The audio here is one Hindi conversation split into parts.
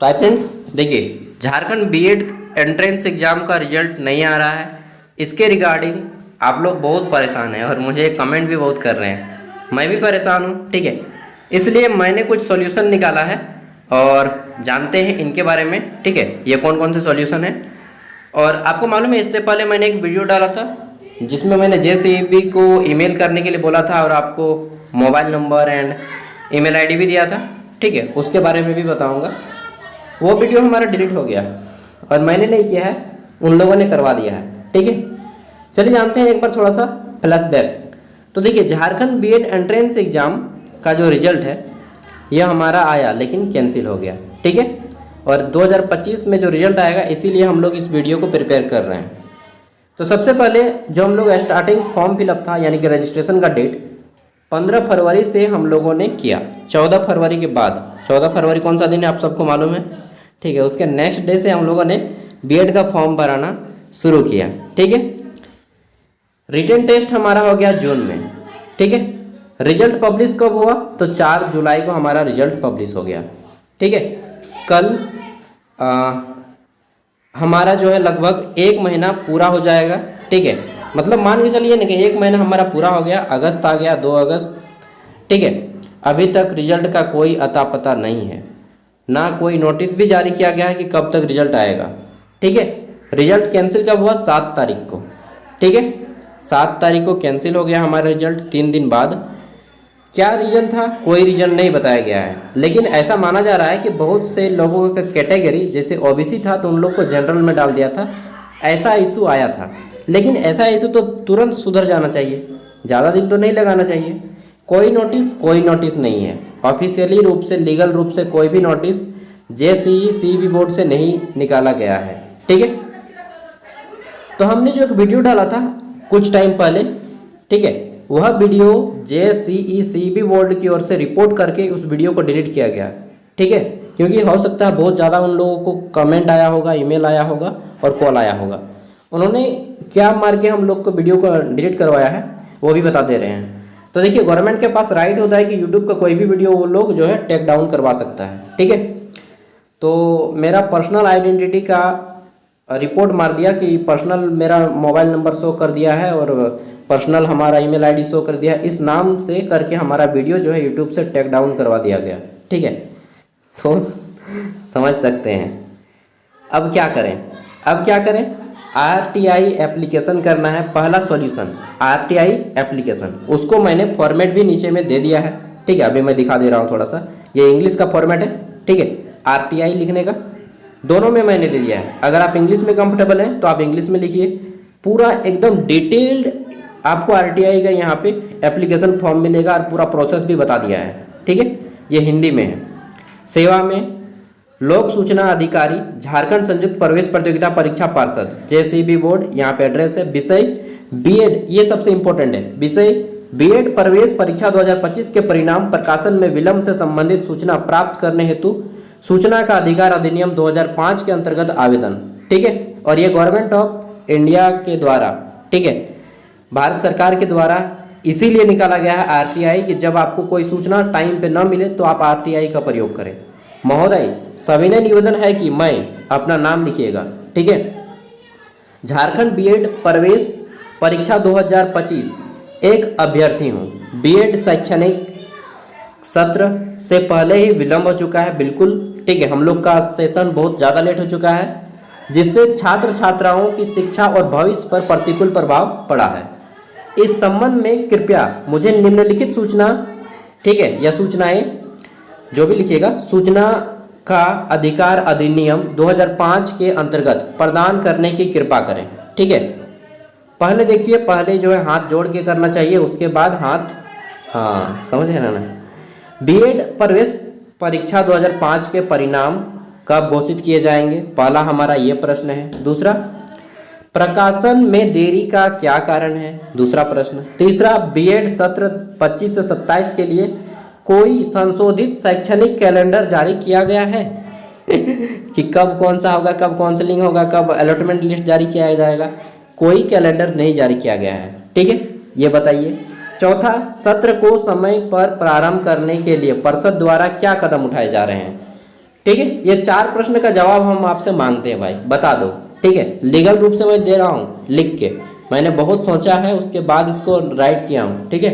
तो आई फ्रेंड्स देखिए, झारखंड बीएड एंट्रेंस एग्जाम का रिजल्ट नहीं आ रहा है। इसके रिगार्डिंग आप लोग बहुत परेशान हैं और मुझे कमेंट भी बहुत कर रहे हैं। मैं भी परेशान हूँ, ठीक है। इसलिए मैंने कुछ सॉल्यूशन निकाला है और जानते हैं इनके बारे में, ठीक है। ये कौन कौन से सॉल्यूशन है। और आपको मालूम है, इससे पहले मैंने एक वीडियो डाला था जिसमें मैंने जेसीबी को ईमेल करने के लिए बोला था और आपको mobile number and email ID भी दिया था, ठीक है। उसके बारे में भी बताऊंगा। वो वीडियो हमारा डिलीट हो गया और मैंने नहीं किया है, उन लोगों ने करवा दिया है, ठीक है। चलिए जानते हैं एक बार थोड़ा सा फ्लैशबैक। तो देखिए, झारखंड बीएड एंट्रेंस एग्जाम का जो रिजल्ट है यह हमारा आया लेकिन कैंसिल हो गया, ठीक है। और 2025 में जो रिजल्ट आएगा, इसीलिए हम लोग इस वीडियो को प्रिपेयर कर रहे हैं। तो सबसे पहले जो हम लोग स्टार्टिंग फॉर्म फिलअप था, यानी कि रजिस्ट्रेशन का डेट 15 फरवरी से हम लोगों ने किया। 14 फरवरी के बाद, 14 फरवरी कौन सा दिन है आप सबको मालूम है, ठीक है। उसके नेक्स्ट डे से हम लोगों ने बीएड का फॉर्म भराना शुरू किया, ठीक है। रिटन टेस्ट हमारा हो गया जून में, ठीक है। रिजल्ट पब्लिश कब हुआ, तो 4 जुलाई को हमारा रिजल्ट पब्लिश हो गया, ठीक है। कल हमारा जो है लगभग 1 महीना पूरा हो जाएगा, ठीक है। मतलब मान के चलिए ना कि 1 महीना हमारा पूरा हो गया। अगस्त आ गया, 2 अगस्त, ठीक है। अभी तक रिजल्ट का कोई अता पता नहीं है, ना कोई नोटिस भी जारी किया गया है कि कब तक रिजल्ट आएगा, ठीक है। रिजल्ट कैंसिल कब हुआ, 7 तारीख को, ठीक है। 7 तारीख को कैंसिल हो गया हमारा रिजल्ट, 3 दिन बाद। क्या रीज़न था, कोई रीज़न नहीं बताया गया है। लेकिन ऐसा माना जा रहा है कि बहुत से लोगों का कैटेगरी, जैसे ओबीसी था तो उन लोग को जनरल में डाल दिया था, ऐसा इशू आया था। लेकिन ऐसा इशू तो तुरंत सुधर जाना चाहिए, ज़्यादा दिन तो नहीं लगाना चाहिए। कोई नोटिस नहीं है ऑफिशियली रूप से, लीगल रूप से कोई भी नोटिस जेसीई सीबी बोर्ड से नहीं निकाला गया है, ठीक है। तो हमने जो एक वीडियो डाला था कुछ टाइम पहले, ठीक है, वह वीडियो जेसीई सीबी बोर्ड की ओर से रिपोर्ट करके उस वीडियो को डिलीट किया गया, ठीक है। क्योंकि हो सकता है बहुत ज़्यादा उन लोगों को कमेंट आया होगा, ईमेल आया होगा और कॉल आया होगा। उन्होंने क्या मार के हम लोग को वीडियो को डिलीट करवाया है वो भी बता दे रहे हैं। तो देखिए, गवर्नमेंट के पास राइट होता है कि यूट्यूब का कोई भी वीडियो वो लोग जो है टेक डाउन करवा सकता है, ठीक है। तो मेरा पर्सनल आइडेंटिटी का रिपोर्ट मार दिया कि पर्सनल मेरा मोबाइल नंबर शो कर दिया है और पर्सनल हमारा ईमेल आईडी शो कर दिया, इस नाम से करके हमारा वीडियो जो है यूट्यूब से टेक डाउन करवा दिया गया, ठीक है। तो समझ सकते हैं अब क्या करें। आरटीआई एप्लीकेशन करना है। पहला सॉल्यूशन आरटीआई एप्लीकेशन, उसको मैंने फॉर्मेट भी नीचे में दे दिया है, ठीक है। अभी मैं दिखा दे रहा हूँ थोड़ा सा। ये इंग्लिश का फॉर्मेट है, ठीक है। आरटीआई लिखने का दोनों में मैंने दे दिया है। अगर आप इंग्लिश में कंफर्टेबल हैं तो आप इंग्लिश में लिखिए। पूरा एकदम डिटेल्ड आपको आरटीआई का यहाँ पे एप्लीकेशन फॉर्म मिलेगा और पूरा प्रोसेस भी बता दिया है, ठीक है। ये हिंदी में है। सेवा में लोक सूचना अधिकारी, झारखंड संयुक्त प्रवेश प्रतियोगिता परीक्षा पार्षद, जेसीबी बोर्ड, यहाँ पे एड्रेस है। विषय बीएड, ये सबसे इंपॉर्टेंट है। विषय बीएड प्रवेश परीक्षा 2025 के परिणाम प्रकाशन में विलंब से संबंधित सूचना प्राप्त करने हेतु सूचना का अधिकार अधिनियम 2005 के अंतर्गत आवेदन, ठीक है। और ये गवर्नमेंट ऑफ इंडिया के द्वारा, ठीक है, भारत सरकार के द्वारा इसीलिए निकाला गया है आरटीआई कि जब आपको कोई सूचना टाइम पे न मिले तो आप आरटीआई का प्रयोग करें। महोदय, सविनय निवेदन है कि मैं अपना नाम लिखिएगा, ठीक है। झारखंड बीएड प्रवेश परीक्षा 2025 एक अभ्यर्थी हूँ। बीएड शैक्षणिक सत्र से पहले ही विलंब हो चुका है, बिल्कुल, ठीक है। हम लोग का सेशन बहुत ज़्यादा लेट हो चुका है, जिससे छात्र छात्राओं की शिक्षा और भविष्य पर प्रतिकूल प्रभाव पड़ा है। इस संबंध में कृपया मुझे निम्नलिखित सूचना, ठीक है, या सूचनाएं जो भी लिखिएगा, सूचना का अधिकार अधिनियम 2005 के अंतर्गत प्रदान करने की कृपा करें, ठीक है। पहले देखिए, पहले जो है हाथ जोड़ के करना चाहिए, उसके बाद हाथ, हाँ समझ है ना। बीएड प्रवेश परीक्षा 2005 के परिणाम कब घोषित किए जाएंगे, पहला हमारा ये प्रश्न है। दूसरा, प्रकाशन में देरी का क्या कारण है, दूसरा प्रश्न। तीसरा, बीएड सत्र 25 से 27 के लिए कोई संशोधित शैक्षणिक कैलेंडर जारी किया गया है कि कब कौन सा होगा, कब काउंसलिंग होगा, कब अलॉटमेंट लिस्ट जारी किया जाएगा। कोई कैलेंडर नहीं जारी किया गया है, ठीक है, ये बताइए। चौथा, सत्र को समय पर प्रारंभ करने के लिए परिषद द्वारा क्या कदम उठाए जा रहे हैं, ठीक है, ये 4 प्रश्न का जवाब हम आपसे मांगते हैं भाई, बता दो। ठीक है, लीगल रूप से मैं दे रहा हूँ लिख के, मैंने बहुत सोचा है उसके बाद इसको राइट किया हूँ। ठीक है,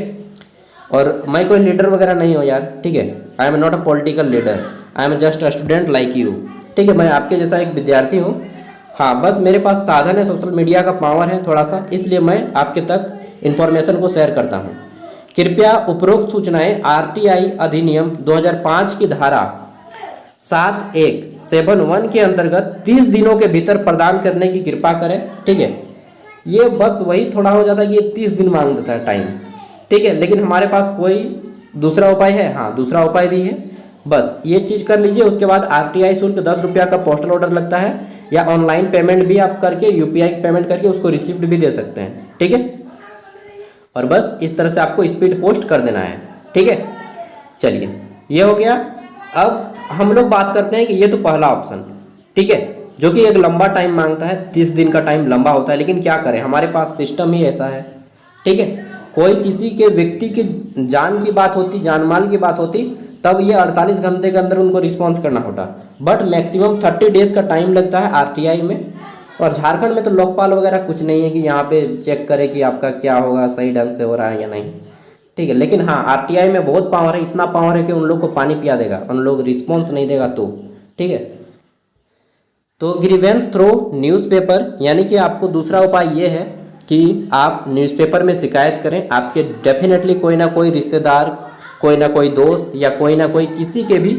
और मैं कोई लीडर वगैरह नहीं हूँ यार। ठीक है, I am not a political leader, I am just a student like you. ठीक है, मैं आपके जैसा एक विद्यार्थी हूँ। हाँ, बस मेरे पास साधन है, सोशल मीडिया का पावर है थोड़ा सा, इसलिए मैं आपके तक इन्फॉर्मेशन को शेयर करता हूँ। कृपया उपरोक्त सूचनाएं आरटीआई अधिनियम 2005 की धारा 7171 के अंतर्गत 30 दिनों के भीतर प्रदान करने की कृपा करें। ठीक है, ये बस वही थोड़ा हो जाता है कि ये 30 दिन मांग देता है टाइम। ठीक है, लेकिन हमारे पास कोई दूसरा उपाय है? हाँ, दूसरा उपाय भी है, बस ये चीज़ कर लीजिए। उसके बाद आरटीआई शुल्क 10 रुपया का पोस्टल ऑर्डर लगता है, या ऑनलाइन पेमेंट भी आप करके यूपीआई पेमेंट करके उसको रिसिप्ट भी दे सकते हैं। ठीक है, और बस इस तरह से आपको स्पीड पोस्ट कर देना है। ठीक है, चलिए ये हो गया। अब हम लोग बात करते हैं कि ये तो पहला ऑप्शन, ठीक है, जो कि एक लंबा टाइम मांगता है, 30 दिन का टाइम लंबा होता है, लेकिन क्या करें, हमारे पास सिस्टम ही ऐसा है। ठीक है, कोई किसी के व्यक्ति की जान की बात होती, जान माल की बात होती, तब ये 48 घंटे के अंदर उनको रिस्पॉन्स करना होता, बट मैक्सिमम 30 डेज का टाइम लगता है आरटीआई में। और झारखंड में तो लोकपाल वगैरह कुछ नहीं है कि यहाँ पे चेक करे कि आपका क्या होगा, सही ढंग से हो रहा है या नहीं। ठीक है, लेकिन हाँ, आरटीआई में बहुत पावर है, इतना पावर है कि उन लोग को पानी पिया देगा, उन लोग रिस्पॉन्स नहीं देगा तो। ठीक है, तो ग्रीवेंस थ्रो न्यूज़पेपर, यानी कि आपको दूसरा उपाय ये है कि आप न्यूज़पेपर में शिकायत करें। आपके डेफिनेटली कोई ना कोई रिश्तेदार, कोई ना कोई दोस्त, या कोई ना कोई किसी के भी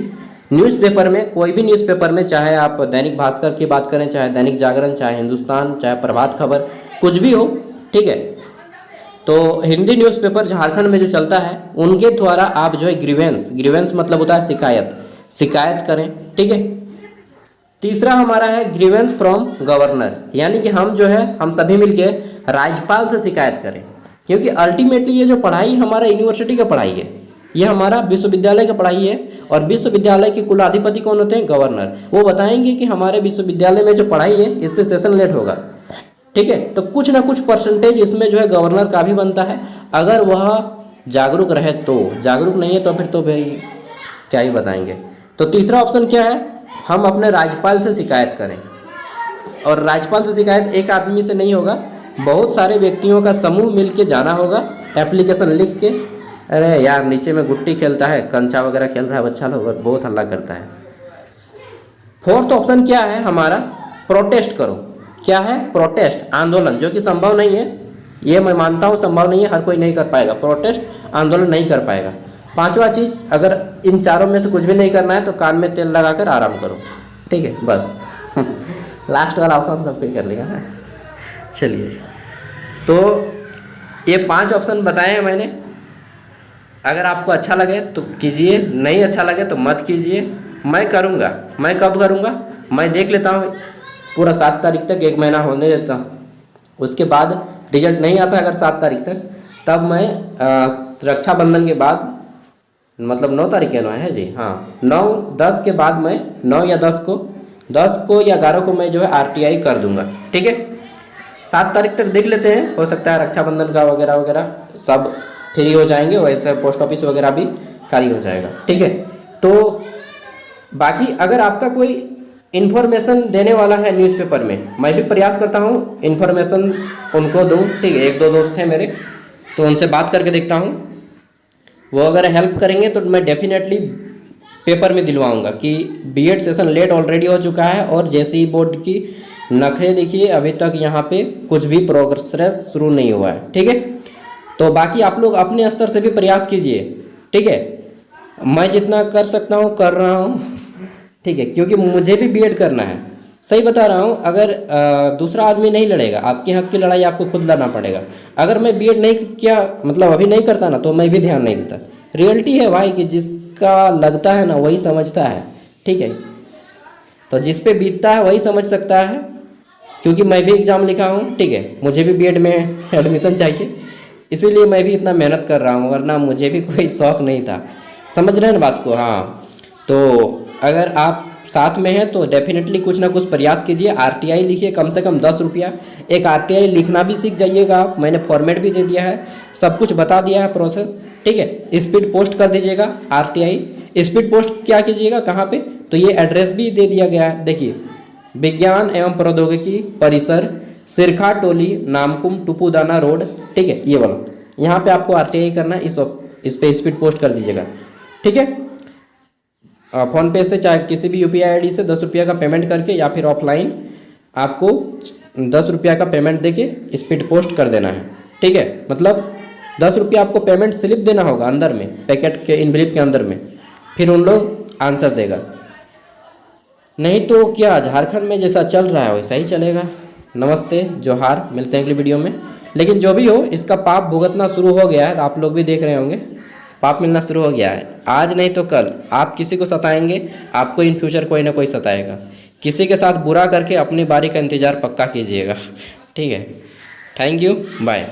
न्यूज़पेपर में, कोई भी न्यूज़पेपर में, चाहे आप दैनिक भास्कर की बात करें, चाहे दैनिक जागरण, चाहे हिंदुस्तान, चाहे प्रभात खबर, कुछ भी हो। ठीक है, तो हिंदी न्यूज़पेपर झारखंड में जो चलता है उनके द्वारा आप जो है ग्रीवेंस मतलब होता है शिकायत करें। ठीक है, तीसरा हमारा है ग्रीवेंस फ्रॉम गवर्नर, यानी कि हम जो है, हम सभी मिलके राज्यपाल से शिकायत करें, क्योंकि अल्टीमेटली ये जो पढ़ाई हमारा यूनिवर्सिटी का पढ़ाई है, ये हमारा विश्वविद्यालय का पढ़ाई है, और विश्वविद्यालय के कुलाधिपति कौन होते हैं? गवर्नर। वो बताएंगे कि हमारे विश्वविद्यालय में जो पढ़ाई है इससे सेशन लेट होगा। ठीक है, तो कुछ ना कुछ परसेंटेज इसमें जो है गवर्नर का भी बनता है, अगर वह जागरूक रहे तो। जागरूक नहीं है तो फिर तो भाई क्या ही बताएंगे। तो तीसरा ऑप्शन क्या है? हम अपने राज्यपाल से शिकायत करें, और राज्यपाल से शिकायत एक आदमी से नहीं होगा, बहुत सारे व्यक्तियों का समूह मिल के जाना होगा, एप्लीकेशन लिख के। अरे यार, नीचे में गुट्टी खेलता है, कंचा वगैरह खेल रहा है बच्चा लोग, और बहुत हल्ला करता है। फोर्थ ऑप्शन क्या है हमारा? प्रोटेस्ट करो। क्या है? प्रोटेस्ट, आंदोलन, जो कि संभव नहीं है, ये मैं मानता हूँ संभव नहीं है, हर कोई नहीं कर पाएगा, प्रोटेस्ट आंदोलन नहीं कर पाएगा। पांचवा चीज़, अगर इन चारों में से कुछ भी नहीं करना है तो कान में तेल लगाकर आराम करो। ठीक है, बस लास्ट वाला ऑप्शन सब कोई कर लेगा ना। चलिए, तो ये 5 ऑप्शन बताए हैं मैंने। अगर आपको अच्छा लगे तो कीजिए, नहीं अच्छा लगे तो मत कीजिए। मैं करूँगा, मैं कब करूँगा? मैं देख लेता हूँ पूरा 7 तारीख तक, 1 महीना होने देता हूँ, उसके बाद रिजल्ट नहीं आता अगर 7 तारीख तक, तब मैं रक्षाबंधन के बाद, मतलब 9 तारीख के 9 है जी, हाँ 9-10 के बाद मैं 9 या 10 को या 11 को मैं जो है आरटीआई कर दूंगा। ठीक है, 7 तारीख तक देख लेते हैं, हो सकता है रक्षाबंधन का वगैरह वगैरह सब फ्री हो जाएंगे, वैसे पोस्ट ऑफिस वगैरह भी खाली हो जाएगा। ठीक है, तो बाकी अगर आपका कोई इन्फॉर्मेशन देने वाला है न्यूज़पेपर में, मैं भी प्रयास करता हूँ इन्फॉर्मेशन उनको दूँ। ठीक है, 1-2 दोस्त हैं मेरे, तो उनसे बात करके देखता हूँ, वो अगर हेल्प करेंगे तो मैं डेफिनेटली पेपर में दिलवाऊंगा कि बीएड सेशन लेट ऑलरेडी हो चुका है, और जेसीई बोर्ड की नखरे देखिए, अभी तक यहाँ पे कुछ भी प्रोग्रेस शुरू नहीं हुआ है। ठीक है, तो बाकी आप लोग अपने स्तर से भी प्रयास कीजिए। ठीक है, मैं जितना कर सकता हूँ कर रहा हूँ। ठीक है, क्योंकि मुझे भी बीएड करना है, सही बता रहा हूँ। अगर दूसरा आदमी नहीं लड़ेगा, आपके हक की लड़ाई आपको खुद लड़ना पड़ेगा। अगर मैं बीएड नहीं किया, मतलब अभी नहीं करता ना, तो मैं भी ध्यान नहीं देता। रियलिटी है भाई कि जिसका लगता है ना वही समझता है। ठीक है, तो जिस पे बीतता है वही समझ सकता है, क्योंकि मैं भी एग्ज़ाम लिखा हूँ। ठीक है, मुझे भी बीएड में एडमिशन चाहिए, इसीलिए मैं भी इतना मेहनत कर रहा हूँ, वरना मुझे भी कोई शौक़ नहीं था। समझ रहे हैं ना बात को? हाँ, तो अगर आप साथ में हैं तो डेफिनेटली कुछ ना कुछ प्रयास कीजिए। आरटीआई लिखिए, कम से कम 10 रुपया। एक आरटीआई लिखना भी सीख जाइएगा आप, मैंने फॉर्मेट भी दे दिया है, सब कुछ बता दिया है प्रोसेस। ठीक है, स्पीड पोस्ट कर दीजिएगा आरटीआई, स्पीड पोस्ट क्या कीजिएगा, कहाँ पे, तो ये एड्रेस भी दे दिया गया है, देखिए विज्ञान एवं प्रौद्योगिकी परिसर, सिरखा टोली, नामकुम, टुपुदाना रोड, ठीक है, ये वाला यहाँ पे आपको RTI करना है, इस पे स्पीड पोस्ट कर दीजिएगा, ठीक है। फ़ोन पे से चाहे किसी भी UPI ID से 10 रुपये का पेमेंट करके या फिर ऑफलाइन आपको 10 रुपये का पेमेंट देके स्पीड पोस्ट कर देना है, ठीक है। मतलब 10 रुपये आपको पेमेंट स्लिप देना होगा अंदर में, पैकेट के इनवलप के अंदर में, फिर उन लोग आंसर देगा। नहीं तो क्या झारखंड में जैसा चल रहा है वैसा ही चलेगा। नमस्ते, जोहार, मिलते हैं अगली वीडियो में। लेकिन जो भी हो, इसका पाप भुगतना शुरू हो गया है, आप लोग भी देख रहे होंगे, पाप मिलना शुरू हो गया है। आज नहीं तो कल आप किसी को सताएंगे, आपको इन फ्यूचर कोई ना कोई सताएगा। किसी के साथ बुरा करके अपनी बारी का इंतज़ार पक्का कीजिएगा, ठीक है। Thank you, bye.